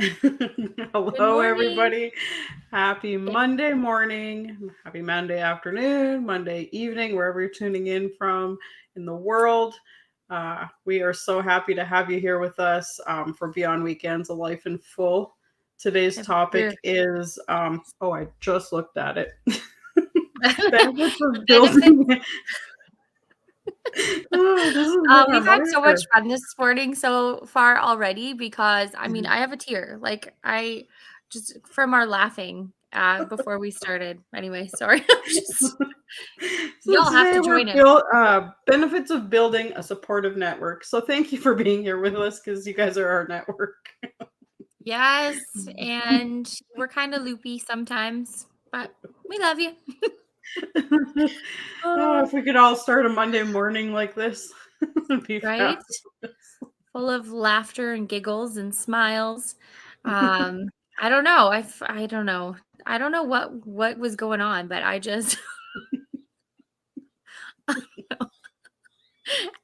Good Hello, morning. everybody. Happy It, Monday morning, happy Monday afternoon, Monday evening, wherever you're tuning in from in the world. We are so happy to have you here with us for Beyond Weekends, a Life in Full. Today's we're topic is I just looked at it. Benefits the of benefits. building. Oh, this is like my We've had so much monitor. fun this morning so far already because Mhm. I have a tear. Like I just from our laughing before we started. Anyway, sorry. Just So y'all have today to we're join us, benefits of building a supportive network. So thank you for being here with us because you guys are our network. yes. And we're kind of loopy sometimes, but we love you. Oh, Uh, if we could all start a Monday morning like this, it'd be right? fabulous. Full of laughter and giggles and smiles. Um, I don't know. I don't know. I don't know what was going on, but I just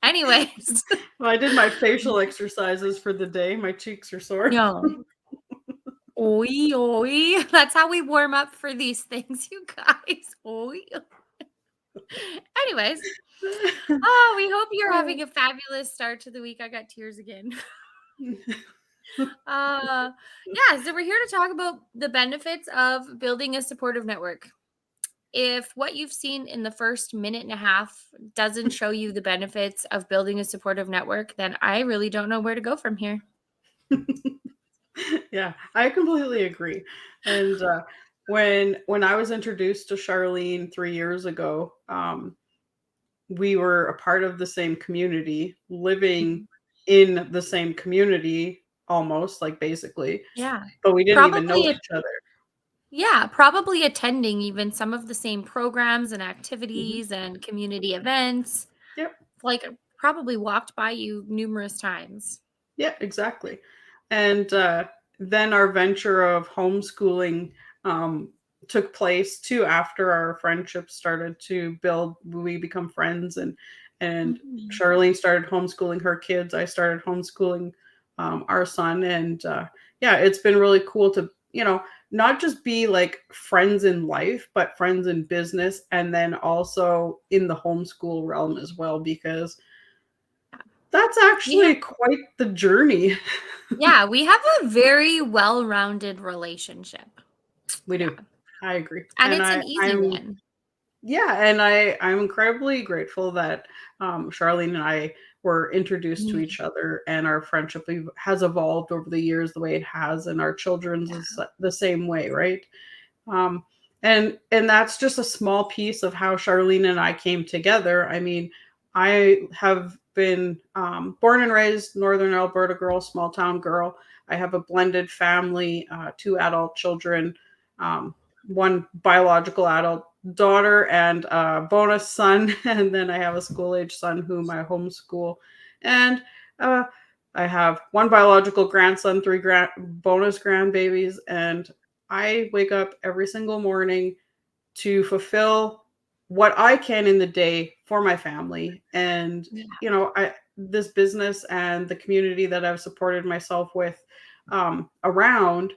anyways. Well, I did my facial exercises for the day. My cheeks are sore. No. Oi, oi. That's how we warm up for these things, you guys. Oi. Anyways, oh, we hope you're having a fabulous start to the week. I got tears again. Uh yeah, so we're here to talk about the benefits of building a supportive network. If what you've seen in the first minute and a half doesn't show you the benefits of building a supportive network, then I really don't know where to go from here. Yeah, I completely agree. And when I was introduced to Charlene 3 years ago, we were a part of the same community, living in the same community almost, like, basically, Yeah. but we didn't even know Probably each other. yeah, probably attending even some of the same programs and Mhm. activities and community events. Yep. Like probably walked by you numerous times. Yeah, exactly. And then our venture of homeschooling um, took place too after our friendship started to build. We become friends, and Mhm. Charlene started homeschooling her kids. I started homeschooling our son, and yeah, it's been really cool to not just be like friends in life, but friends in business, and then also in the homeschool realm as well because that's We have actually quite the journey. yeah, we have a very well-rounded relationship. We Yeah. do. I agree. And And it's I an easy I'm one. yeah, and I'm incredibly grateful that Charlene and I were introduced to Mhm. each other, and our friendship has evolved over the years the way it has, and our children's Yeah. is the same way, right? Um, and that's just a small piece of how Charlene and I came together. I mean, I have been born and raised Northern Alberta girl, small town girl. I have a blended family, two adult children, um, one biological adult daughter, and a bonus son, and then I have a school age son whom I homeschool, and uh, I have one biological grandson, three bonus grandbabies, and I wake up every single morning to fulfill what I can in the day for my family. And, Yeah. I this business and the community that I've supported myself with around,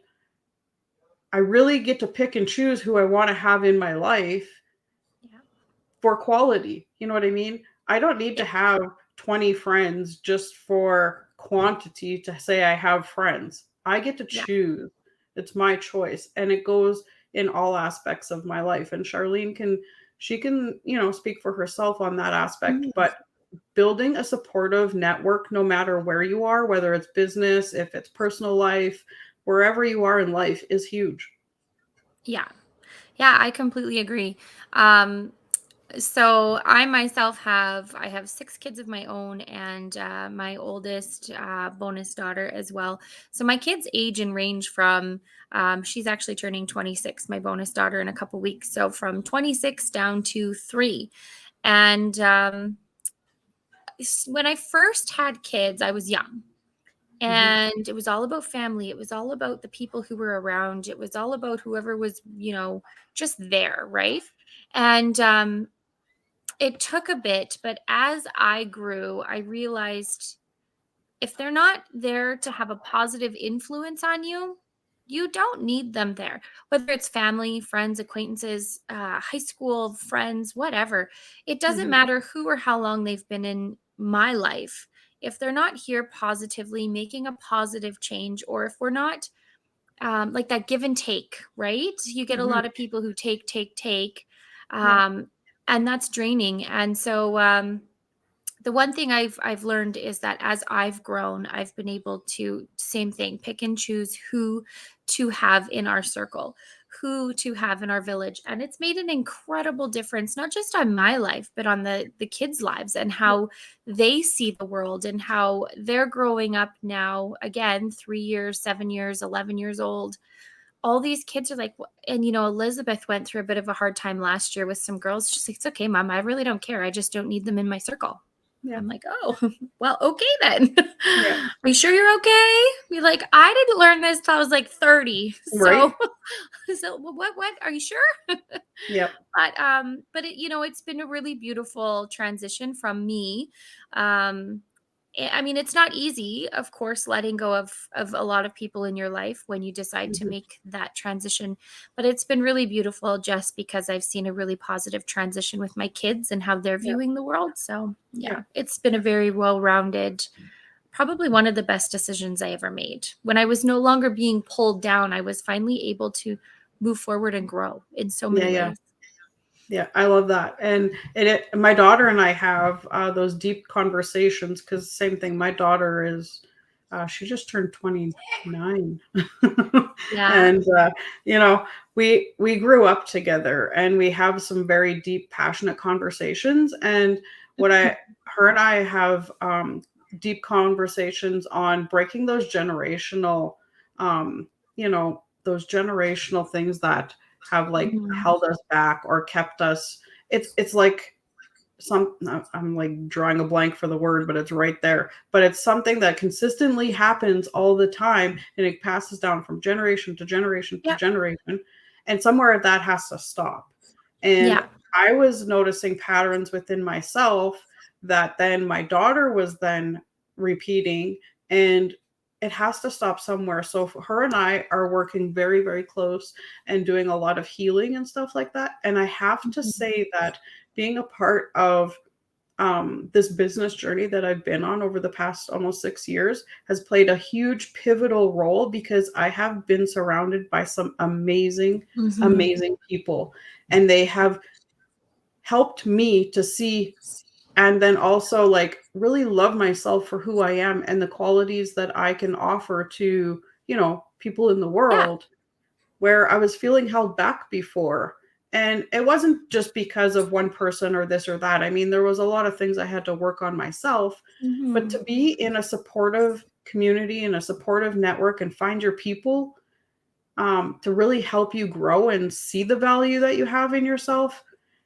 I really get to pick and choose who I want to have in my life Yeah. for quality. You know what I mean? I don't need to Yeah. have 20 friends just for quantity to say I have friends. I get to Yeah. choose. It's my choice. And it goes in all aspects of my life. And Charlene can, speak for herself on that aspect. Mhm. But building a supportive network, no matter where you are, whether it's business, if it's personal life, wherever you are in life, is huge. Yeah. Yeah, I completely agree. Um, so I have 6 kids of my own and my oldest bonus daughter as well. So my kids age and range from she's actually turning 26, my bonus daughter, in a couple weeks. So from 26 down to 3. And when I first had kids, I was young. Hmm. And it was all about family. It was all about the people who were around. It was all about whoever was, just there, right? And it took a bit, but as I grew, I realized if they're not there to have a positive influence on you, you don't need them there. Whether it's family, friends, acquaintances, high school friends, whatever. It doesn't Mhm. matter who or how long they've been in my life. If they're not here positively, making a positive change, or if we're not like that give and take, right? You get a Mhm. lot of people who take, Yeah. um, and that's draining. And so, the one thing I've learned is that as I've grown, I've been able to same thing, pick and choose who to have in our circle, who to have in our village, and it's made an incredible difference, not just on my life, but on the kids' lives and Yeah. how they see the world and how they're growing up now. Again, 3 years, 7 years, 11 years old. All these kids are like, and Elizabeth went through a bit of a hard time last year with some girls. She's like, it's okay, mom. I really don't care. I just don't need them in my circle. Yeah. I'm like, oh, well, okay then. Yeah. Are you sure you're okay? You're like, I didn't learn this till I was like 30. Right. So what? Are you sure? Yep. But it's been a really beautiful transition from me. Um, I mean, it's not easy, of course, letting go of a lot of people in your life when you decide to Mhm. make that transition. But it's been really beautiful just because I've seen a really positive transition with my kids and how they're Yep. viewing the world. So Yep. yeah, it's been a very well-rounded, probably one of the best decisions I ever made. When I was no longer being pulled down, I was finally able to move forward and grow in so Yeah. many Yeah. ways. Yeah, I love that. And my daughter and I have those deep conversations because same thing. My daughter is, she just turned 29. Yeah. And, we grew up together and we have some very deep, passionate conversations. And her and I have deep conversations on breaking those um, those generational things that have like Mhm. held us back or kept us. It's like I'm like drawing a blank for the word, but it's right there. But it's something that consistently happens all the time and it passes down from generation to generation to Yep. generation. And somewhere that has to stop. And Yeah. I was noticing patterns within myself that then my daughter was then repeating, and it has to stop somewhere. So her and I are working very, very close and doing a lot of healing and stuff like that. And I have to Mhm. say that being a part of this business journey that I've been on over the past almost 6 years has played a huge pivotal role because I have been surrounded by some amazing, Mhm. amazing people. And they have helped me to see and then also like really love myself for who I am and the qualities that I can offer to, people in the Yeah. world where I was feeling held back before. And it wasn't just because of one person or this or that. I mean, there was a lot of things I had to work on myself, but Mhm. to be in a supportive community and a supportive network and find your people to really help you grow and see the value that you have in yourself,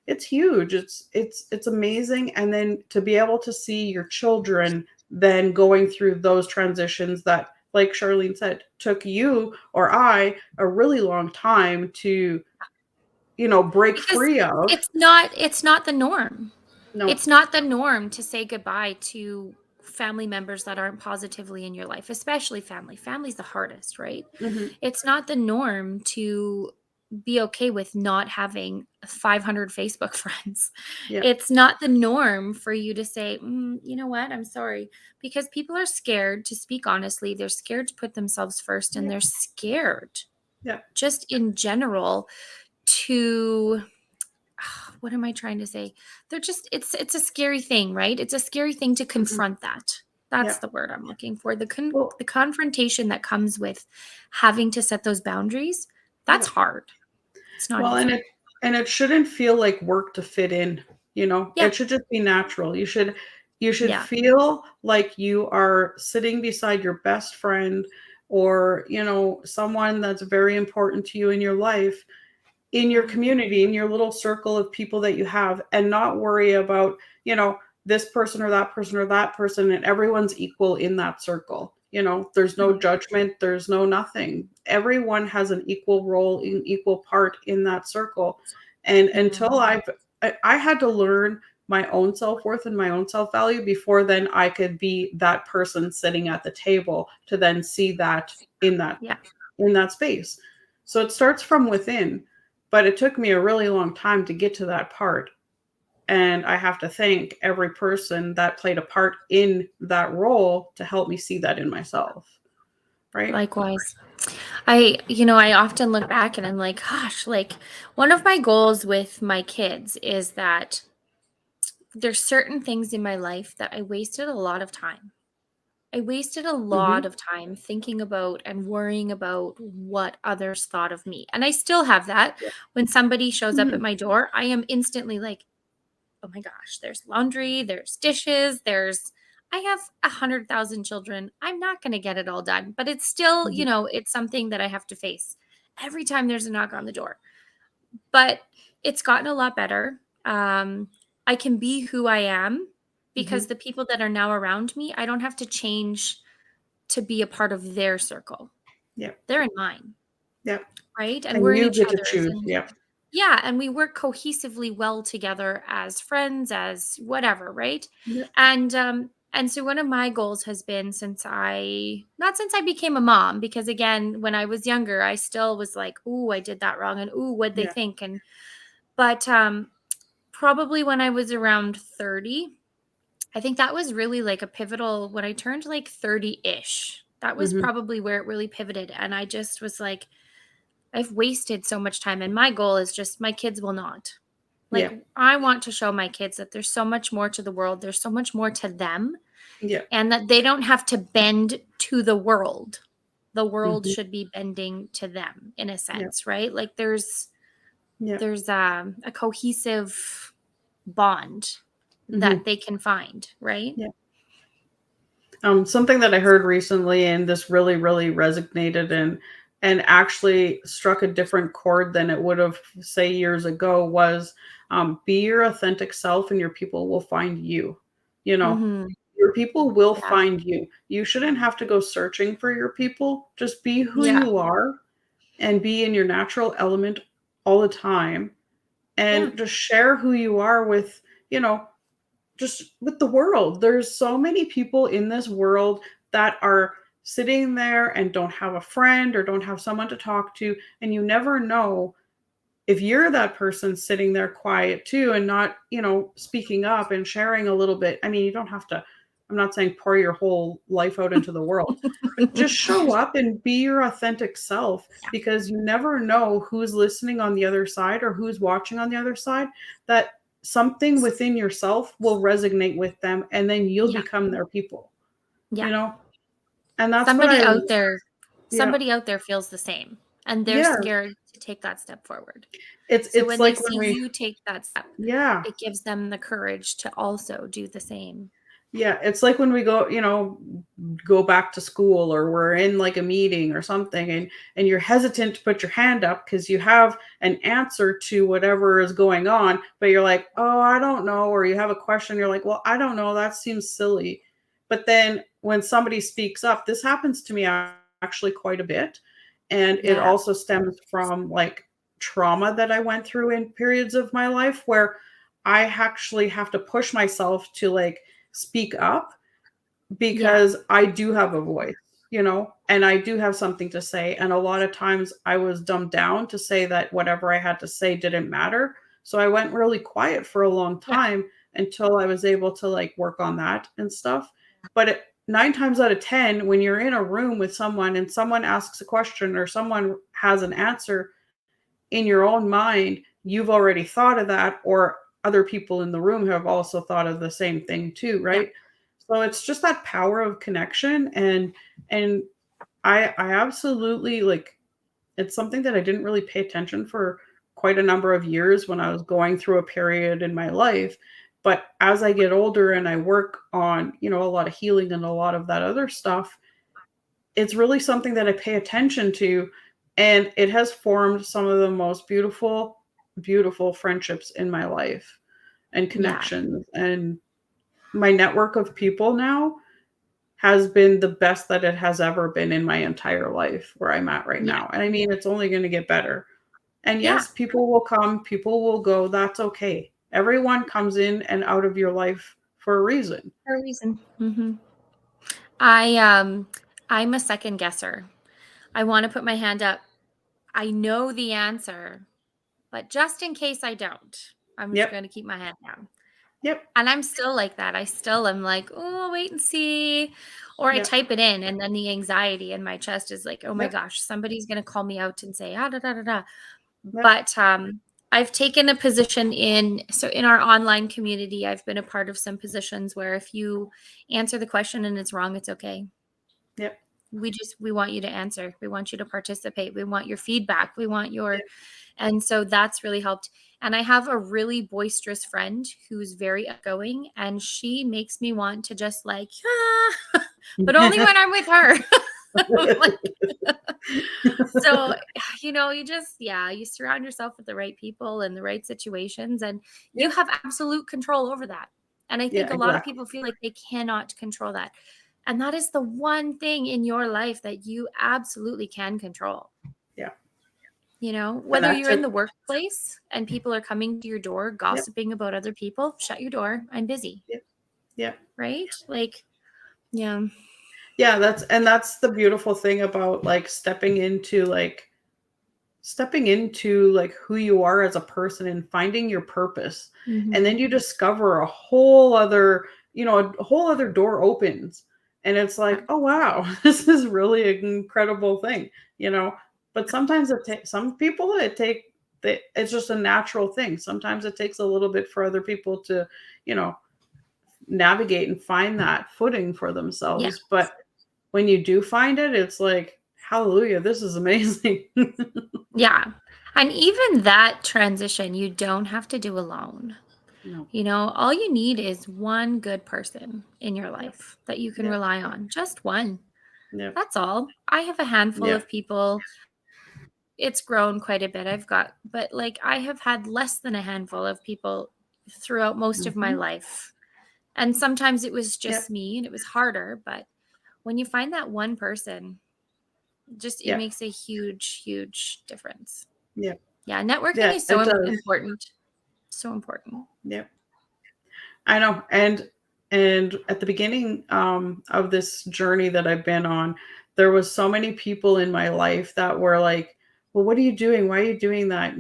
it's huge. It's amazing. And then to be able to see your children then going through those transitions that, like Charlene said, took you or I a really long time to, break Because free of. it's not the norm. No. It's not the norm to say goodbye to family members that aren't positively in your life, especially family. Family's the hardest, right? Hmm. It's not the norm to be okay with not having 500 Facebook friends. Yeah. It's not the norm for you to say, you know what, I'm sorry. Because people are scared to speak honestly. They're scared to put themselves first, and Yeah. they're scared Yeah. just in general to what am I trying to say? They're just it's a scary thing, right? It's a scary thing to Hmm. confront that. That's Yeah. the word I'm looking for. Well, The confrontation that comes with having to set those boundaries, yeah. that's hard. It's not Well, and easy. it shouldn't feel like work to fit in, Yeah. It should just be natural. You should Yeah. feel like you are sitting beside your best friend or, someone that's very important to you in your life, in your Yeah. community, in your little circle of people that you have, and not worry about, this person or that person or that person, and everyone's equal in that circle. There's no Mhm. judgment, there's no nothing. Everyone has an equal role, in equal part in that circle. And Yeah. until I had to learn my own self-worth and my own self-value before then I could be that person sitting at the table to then see that in that Yeah. in that space. So it starts from within, but it took me a really long time to get to that part. And I have to thank every person that played a part in that role to help me see that in myself. Right? Likewise. I often look back and I'm like, gosh, like one of my goals with my kids is that there's certain things in my life that I wasted a lot of time. I wasted a lot Hmm. of time thinking about and worrying about what others thought of me. And I still have that. Yeah. When somebody shows up at Hmm. my door, I am instantly like, oh my gosh, there's laundry, there's dishes, I have 100,000 children. I'm not going to get it all done, but it's still, Hmm. it's something that I have to face every time there's a knock on the door. But it's gotten a lot better. I can be who I am because Hmm. the people that are now around me, I don't have to change to be a part of their circle. Yeah. They're in mine, Yeah. right? And we're And in you each get to other's. choose. And Yeah. yeah, and we work cohesively well together as friends, as whatever, right? Yeah. And so one of my goals has been not since I became a mom, because again, when I was younger, I still was like, "Ooh, I did that wrong," and "Ooh, what'd they Yeah. think?" And but probably when I was around 30, I think that was really like a pivotal when I turned like 30-ish. That was Hmm. probably where it really pivoted, and I just was like, I've wasted so much time, and my goal is just my kids will not. Like, Yeah. I want to show my kids that there's so much more to the world, there's so much more to them, Yeah. and that they don't have to bend to the world. The world Hmm. should be bending to them in a Yeah. sense, right? Like Yeah. there's a cohesive bond Hmm. that they can find, right? Yeah. Something that I heard recently, and this really, really resonated and actually struck a different chord than it would have, say, years ago, was be your authentic self, and your people will find you. You know, Mhm. your people will Yeah. find you. You shouldn't have to go searching for your people. Just be who Yeah. you are and be in your natural element all the time, Yeah. and just share who you are with, you know, just with the world. There's so many people in this world that are sitting there and don't have a friend or don't have someone to talk to. And you never know if you're that person sitting there quiet too and not, speaking up and sharing a little bit. I mean, you don't have to, I'm not saying pour your whole life out into the world, but just show up and be your authentic self, Yeah. because you never know who's listening on the other side or who's watching on the other side, that something within yourself will resonate with them, and then you'll Yeah. become their people, you Yeah. know? And that's what Somebody I, out there yeah. somebody out there feels the same, and they're Yeah. scared to take that step forward. It's So it's when they like when see we you take that step, yeah. it gives them the courage to also do the same. Yeah, it's like when we go back to school, or we're in like a meeting or something, and you're hesitant to put your hand up because you have an answer to whatever is going on, but you're like, "Oh, I don't know," or you have a question, you're like, "Well, I don't know, that seems silly." But then when somebody speaks up, this happens to me actually quite a bit, and it Yeah. also stems from like trauma that I went through in periods of my life where I actually have to push myself to like speak up, Yeah. because I do have a voice, and I do have something to say. And a lot of times I was dumbed down to say that whatever I had to say didn't matter. So I went really quiet for a long Yeah. time until I was able to like work on that and stuff. But 9 times out of 10, when you're in a room with someone and someone asks a question or someone has an answer, in your own mind, you've already thought of that, or other people in the room have also thought of the same thing too, Yeah. right? So it's just that power of connection, and I absolutely like, it's something that I didn't really pay attention for quite a number of years when I was going through a period in my life. But as I get older and I work on, a lot of healing and a lot of that other stuff, it's really something that I pay attention to, and it has formed some of the most beautiful, beautiful friendships in my life and Yeah. connections. And my network of people now has been the best that it has ever been in my entire life where I'm at right Yeah. now. And I mean, it's only going to get better. And Yeah. yes, people will come, people will go. That's okay. Everyone comes in and out of your life for a reason. For a reason. I I'm a second guesser. I want to put my hand up. I know the answer, but just in case I don't, I'm just Yep. going to keep my hand down. Yep. And I'm still like that. I still am like, oh, wait and see. Or I Yep. type it in, and then the anxiety in my chest is like, oh my Yep. gosh, somebody's going to call me out and say, ah, da, da, da, da. Yep. But I've taken a position in our online community. I've been a part of some positions where if you answer the question and it's wrong, it's okay. Yep. We want you to answer. We want you to participate. We want your feedback. We want your Yep. And so that's really helped. And I have a really boisterous friend who's very outgoing, and she makes me want to just like, but only when I'm with her. Like, so, you surround yourself with the right people and the right situations, and you Yep. have absolute control over that. And I think Yeah, a lot of exactly. people feel like they cannot control that. And that is the one thing in your life that you absolutely can control. Yeah. And Whether that you're in took the workplace and people are coming to your door yep. gossiping about other people, shut your door. I'm busy, Yep. Yep. right? Like, yeah. Yeah, that's the beautiful thing about like stepping into like who you are as a person and finding your purpose. And Hmm. then you discover a whole other, a whole other door opens. And it's like, oh wow, this is really an incredible thing, you know. But sometimes it takes some people it's just a natural thing. Sometimes it takes a little bit for other people to, you know, navigate and find that footing for Yeah. themselves. But when you do find it, it's like, hallelujah, this is amazing. Yeah. And even that transition, you don't have to do alone. No. All you need is one good person in your Yep. life that you can Yep. rely on. Just one. Yep. That's all. I have a handful Yeah. of people. It's grown quite a bit. But like I have had less than a handful of people throughout most of my Mhm. life. And sometimes it was Yep. just me and it was harder. But when you find that one person, it Yep. makes a huge, huge difference. Yep. Yeah. Networking Yeah, is so it does. important. So important. Yep. I know. And at the beginning of this journey that I've been on, there was so many people in my life that were like, well, what are you doing? Why are you doing that?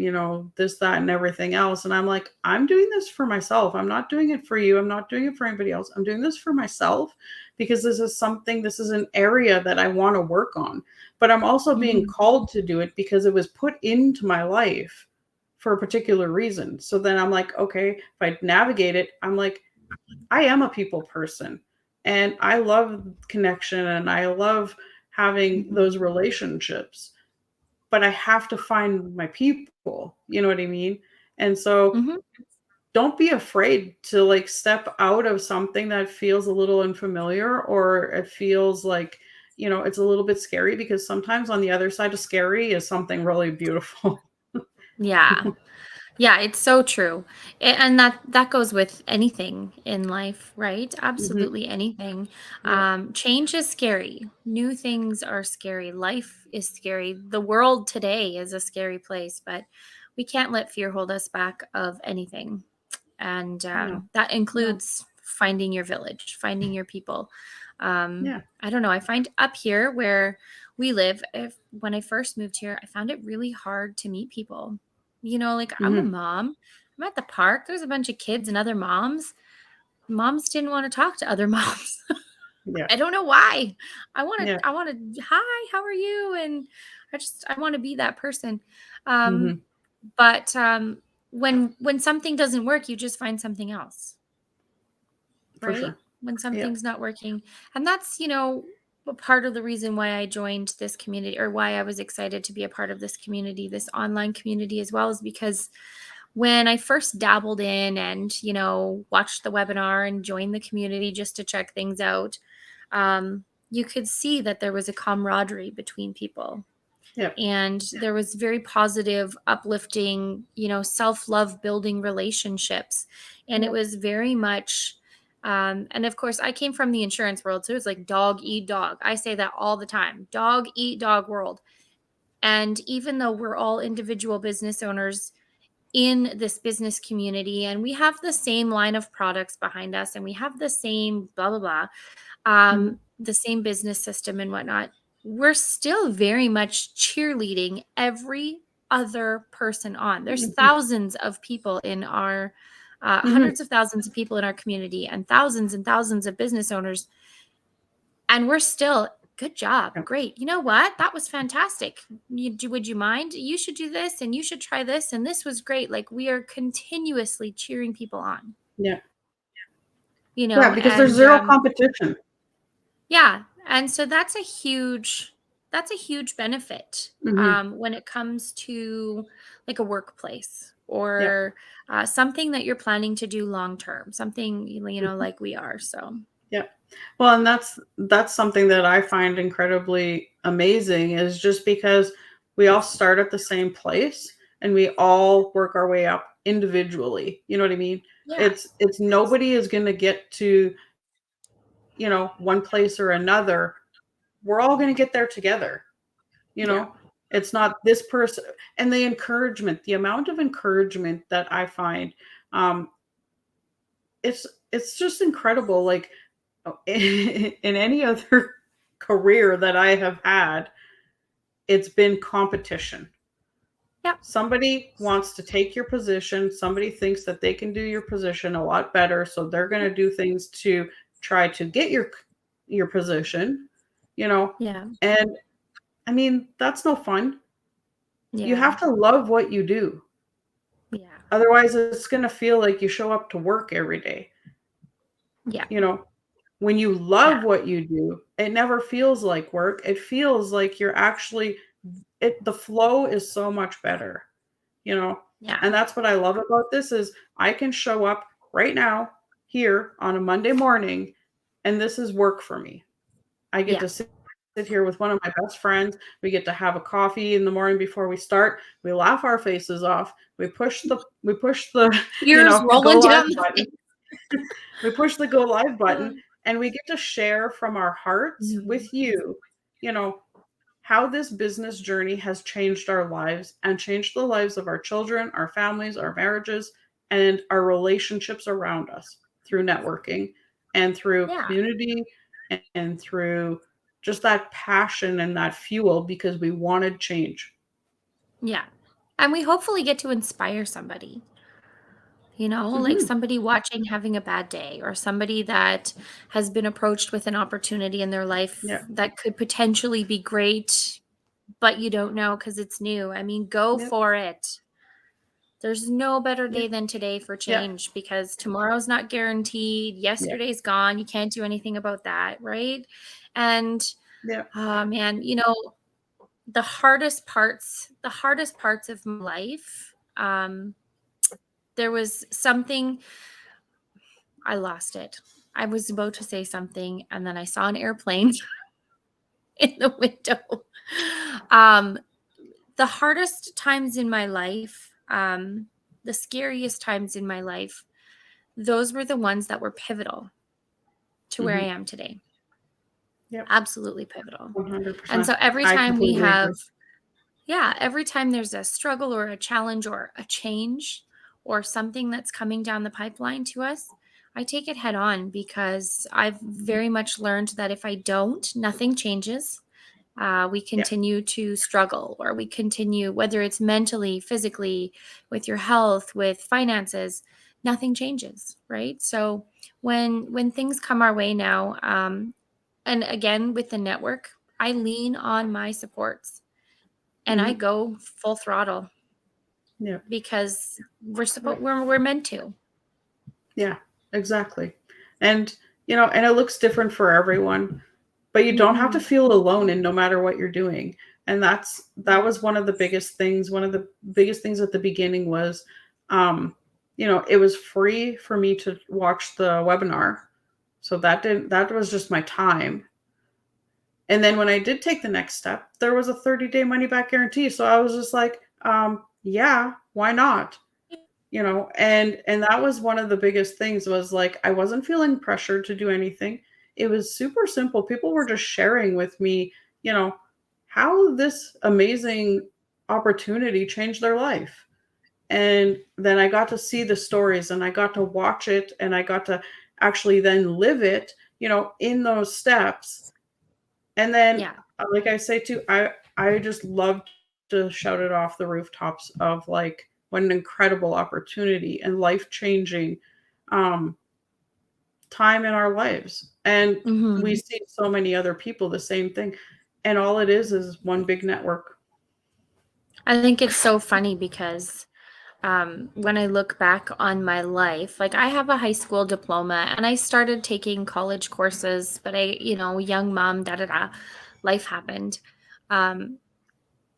This, that, and everything else. And I'm like, I'm doing this for myself. I'm not doing it for you. I'm not doing it for anybody else. I'm doing this for myself because this is an area that I want to work on. But I'm also being Mhm. called to do it because it was put into my life for a particular reason. So then I'm like, okay, if I navigate it, I'm like, I am a people person and I love connection and I love having Mhm. those relationships, but I have to find my people. You know what I mean? And so Mhm. don't be afraid to like step out of something that feels a little unfamiliar or it feels like, it's a little bit scary because sometimes on the other side of scary is something really beautiful. Yeah. Yeah, it's so true. And that goes with anything in life, right? Mhm. Absolutely anything. Yep. Change is scary. New things are scary. Life is scary. The world today is a scary place, but we can't let fear hold us back of anything. And No. that No. includes finding your village, finding your people. Yeah. I don't know. I find up here where we live, when I first moved here, I found it really hard to meet people. Like I'm a Mhm. mom. I'm at the park. There's a bunch of kids and other moms. Moms didn't want to talk to other moms. Yeah. I don't know why. Yeah. I want to, hi, how are you? And I want to be that person. Um, Mhm. but when something doesn't work, you just find something else, For right? sure. When Yeah. something's not working. And that's, a part of the reason why I joined this community, or why I was excited to be a part of this community, this online community as well, is because when I first dabbled in and, watched the webinar and joined the community just to check things out, you could see that there was a camaraderie between people. Yeah. And there was very positive, uplifting, self-love building relationships. And it Yep. was very much, and of course, I came from the insurance world. So it's like dog eat dog. I say that all the time, dog eat dog world. And even though we're all individual business owners, in this business community and we have the same line of products behind us and we have the same blah blah blah, Mhm. the same business system and whatnot, we're still very much cheerleading every other person on. There's Mhm. thousands of people in our Mhm. hundreds of thousands of people in our community and thousands of business owners, and we're still good job, Yeah. great, you know what, that was fantastic, would you mind, you should do this and you should try this and this was great. Like we are continuously cheering people on, Yeah. you Yeah, know. because there's And zero competition. yeah, and so that's a huge benefit Mhm. when it comes to like a workplace Yeah. or something that you're planning to do long term, something you know Mhm. like we are. So Yeah. Well, and that's something that I find incredibly amazing is just because we all start at the same place and we all work our way up individually. You know what I mean? yeah, It's nobody is going to get to, one place or another. We're all going to get there together, you yeah, know? It's not this person and the encouragement, the amount of encouragement that I find um it's just incredible. Like, in any other career that I have had, it's been competition. yeah, Somebody wants to take your position, somebody thinks that they can do your position a lot better, so they're going to do things to try to get your position, you know. yeah, And I mean, that's no fun. You yeah, have to love what you do. yeah, Otherwise, it's going to feel like you show up to work every day, yeah, you know. When you yeah, love what you do, it never feels like work. It feels like you're actually the flow is so much better, you know? yeah, And that's what I love about this is I can show up right now here on a Monday morning and this is work for me. I get yeah. to sit here with one of my best friends. We get to have a coffee in the morning before we start. We laugh our faces off. We push the Tears go rolling live down the button. face. We push the go live button and we get to share from our hearts Mhm. with you, you know, how this business journey has changed our lives and changed the lives of our children, our families, our marriages, and our relationships around us through networking and through Yeah, community and through just that passion and that fuel because we wanted change. yeah, and we hopefully get to inspire somebody. You know, like Hmm. somebody watching having a bad day or somebody that has been approached with an opportunity in their life Yeah. that could potentially be great, but you don't know because it's new. I mean, go Yep. for it. There's no better Yeah. day than today for Yeah. change because tomorrow's not guaranteed. Yeah. Yesterday's gone. You can't do anything about that, right? And Yeah. man, the hardest parts of my life, there was something. I lost it. I was about to say something and then I saw an airplane in the window. Um, the hardest times in my life, the scariest times in my life, those were the ones that were pivotal to where I Hmm. am today. Yep. Absolutely pivotal. And 100%. so every I time we completely have, agree. yeah, every time there's a struggle or a challenge or a change or something that's coming down the pipeline to us, I take it head on because I've very much learned that if I don't, nothing changes. We Yeah. continue to struggle, or we continue, whether it's mentally, physically, with your health, with finances, nothing changes, right? So when things come our way now, and again with the network, I lean on my supports and I Hmm. go full throttle Yeah. because Right. we're meant to. Yeah, exactly. And, and it looks different for everyone, but you don't have to Mhm. feel alone in no matter what you're doing. And that was one of the biggest things. One of the biggest things at the beginning was, it was free for me to watch the webinar. So that was just my time. And then when I did take the next step, there was a 30-day money back guarantee. So I was just like, yeah, why not? And that was one of the biggest things was like I wasn't feeling pressured to do anything. It was super simple. People were just sharing with me, you know how this amazing opportunity changed their life. And then I got to see the stories and I got to watch it and I got to actually then live it, in those steps. And then, Yeah. like I say too, I just love to shout it off the rooftops of like what an incredible opportunity and life changing um, time in our lives. And we Hmm. see so many other people the same thing, and all it is one big network. I think it's so funny because when I look back on my life, like I have a high school diploma and I started taking college courses, but young mom, da da da, life happened. Um,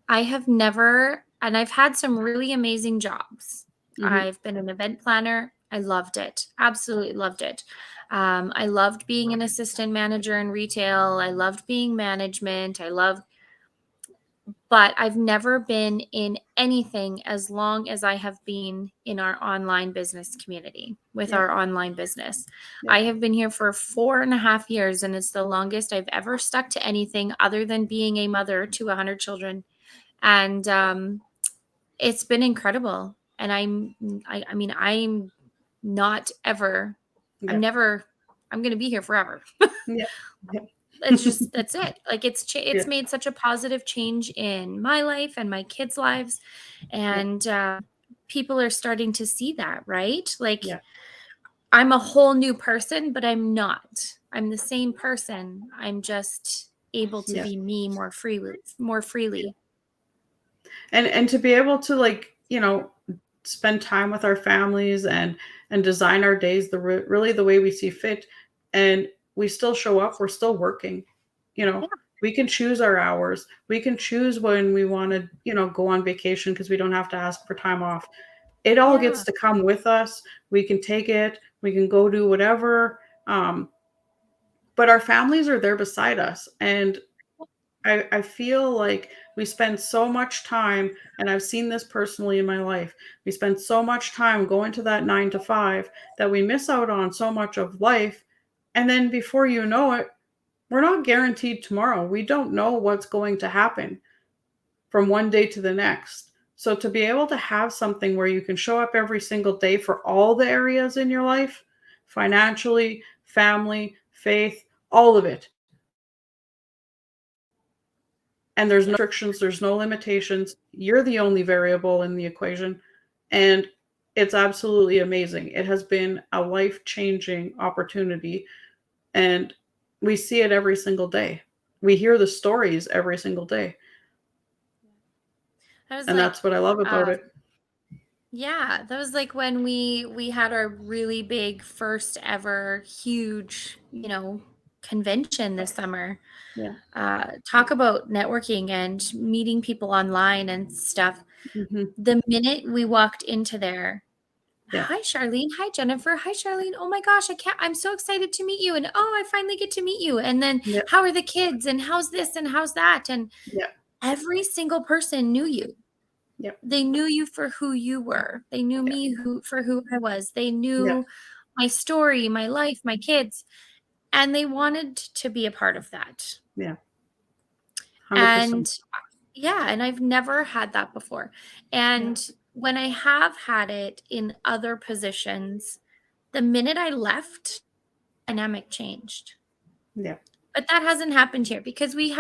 I have never, and I've had some really amazing jobs. Hmm. I've been an event planner. I loved it. Absolutely loved it. I loved being an assistant manager in retail. I loved being management. But I've never been in anything as long as I have been in our online business community with Yep. our online business. I Yep. have been here for 4.5 years, and it's the longest I've ever stuck to anything other than being a mother to 100 children. And it's been incredible. And I mean, not ever, I'm Yep. never, I'm going to be here forever. Yep. Yep. It's just that's it. Like it's Yeah. made such a positive change in my life and my kids' lives, Yep. and people are starting to see that, right? Like Yeah. I'm a whole new person, but I'm not. I'm the same person. I'm just able to Yeah. be me more Yeah. freely. And to be able to, like, spend time with our families and design our days really the way we see fit, and we still show up, we're still working, you know Yeah, we can choose our hours, we can choose when we want to, go on vacation because we don't have to ask for time off. It all yeah, gets to come with us. We can take it, we can go do whatever, but our families are there beside us. And I feel like we spend so much time, and I've seen this personally in my life. We spend so much time going to that 9 to 5 that we miss out on so much of life. And then before you know it, we're not guaranteed tomorrow. We don't know what's going to happen from one day to the next. So to be able to have something where you can show up every single day for all the areas in your life, financially, family, faith, all of it, and there's no yeah. restrictions, there's no limitations. You're the only variable in the equation. And it's absolutely amazing. It has been a life changing opportunity. And we see it every single day. We hear the stories every single day. That was And like that's what I love about uh it. yeah, that was like when we had our really big first ever huge, convention this summer. Yeah. Talk about networking and meeting people online and stuff. Hmm. The minute we walked into there, Yeah. hi Charlene, hi Jennifer, hi Charlene. Oh my gosh, I'm so excited to meet you. And oh, I finally get to meet you. And then Yeah. how are the kids? And how's this and how's that? And Yeah. every single person knew you. Yeah. They knew you for who you were. They knew Yeah. me for who I was. They Yeah. knew my story, my life, my kids, and they wanted to be a part of that. Yeah. 100%. And yeah, and I've never had that before. Yeah. And when I have had it in other positions, the minute I left, dynamic changed. Yeah. But that hasn't happened here because we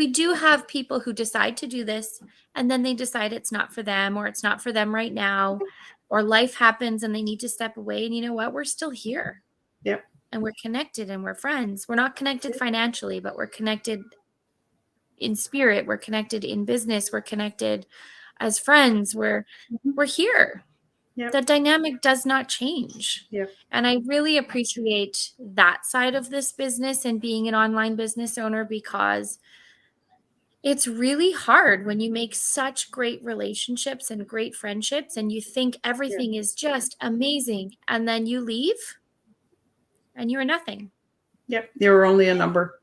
do have people who decide to do this and then they decide it's not for them or it's not for them right now or life happens and they need to step away, and you know what? We're still here Yeah. and we're connected and we're friends. We're not connected financially, but we're connected in spirit, we're connected in business, we're connected as friends. Mhm. We're here. Yeah. The dynamic does not change. Yeah. And I really appreciate that side of this business and being an online business owner because it's really hard when you make such great relationships and great friendships and you think Yeah. everything is just amazing and then you leave and you're nothing. Yep. You were only a number.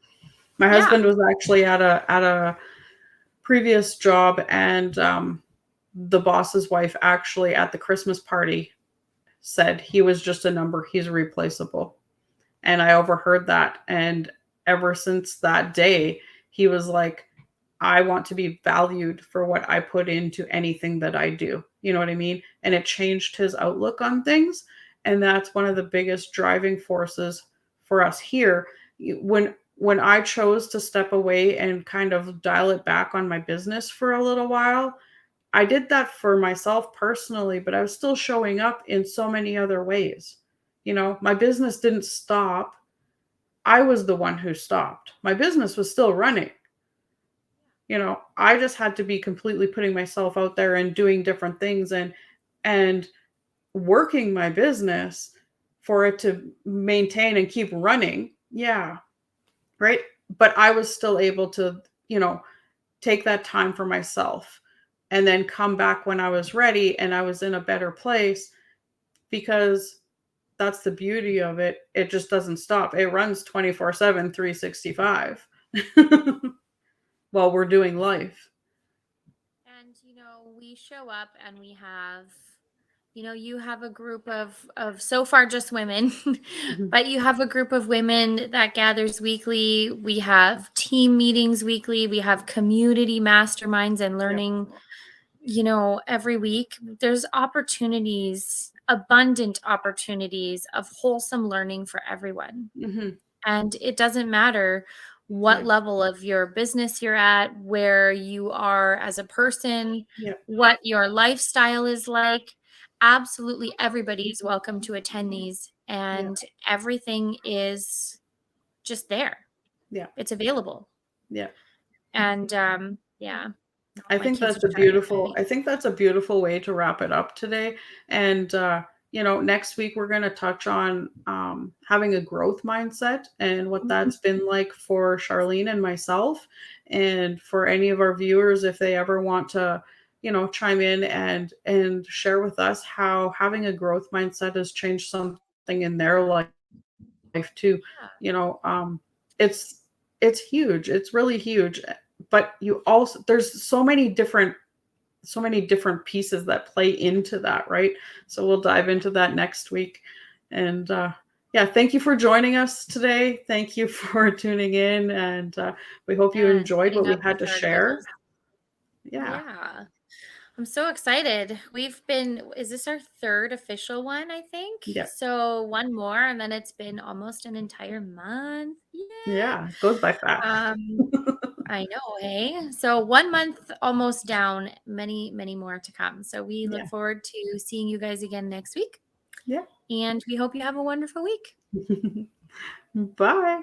My Yeah. husband was actually at a previous job, and the boss's wife actually at the Christmas party said he was just a number. He's replaceable. And I overheard that. And ever since that day, he was like, I want to be valued for what I put into anything that I do. You know what I mean? And it changed his outlook on things. And that's one of the biggest driving forces for us here. When I chose to step away and kind of dial it back on my business for a little while, I did that for myself personally, but I was still showing up in so many other ways. My business didn't stop. I was the one who stopped. My business was still running. I just had to be completely putting myself out there and doing different things and working my business for it to maintain and keep running. Yeah, right? But I was still able to, take that time for myself and then come back when I was ready and I was in a better place, because that's the beauty of it. It just doesn't stop. It runs 24/7, 365 while we're doing life. And we show up and we have, you have a group of so far just women, Mhm. but you have a group of women that gathers weekly. We have team meetings weekly. We have community masterminds and Yep. learning, every week. There's opportunities, abundant opportunities of wholesome learning for everyone. Mhm. And it doesn't matter what Yeah. level of your business you're at, where you are as a person, Yep. what your lifestyle is like. Absolutely everybody is welcome to attend these, Yeah. and everything is just there. Yeah. It's available. Yeah. And yeah, I my think kids are that's a trying to beautiful I think that's a beautiful way to wrap it up today. And next week we're going to touch on having a growth mindset and what that's been like for Charlene and myself. And for any of our viewers, if they ever want to, chime in and share with us how having a growth mindset has changed something in their life too. Yeah. You know, it's it's huge. It's really huge. But you also there's so many different pieces that play into that, right? So we'll dive into that next week. And yeah, thank you for joining us today. Thank you for tuning in, and we hope you And enjoyed what putting we up had with to our share. goodness. Yeah. Yeah. I'm so excited. Is this our third official one, I think? Yeah. So one more, and then it's been almost an entire month. Yeah. It goes by fast. Yeah. I know, hey? So 1 month almost down, many, many more to come. So we look Yeah. forward to seeing you guys again next week. Yeah. And we hope you have a wonderful week. Bye.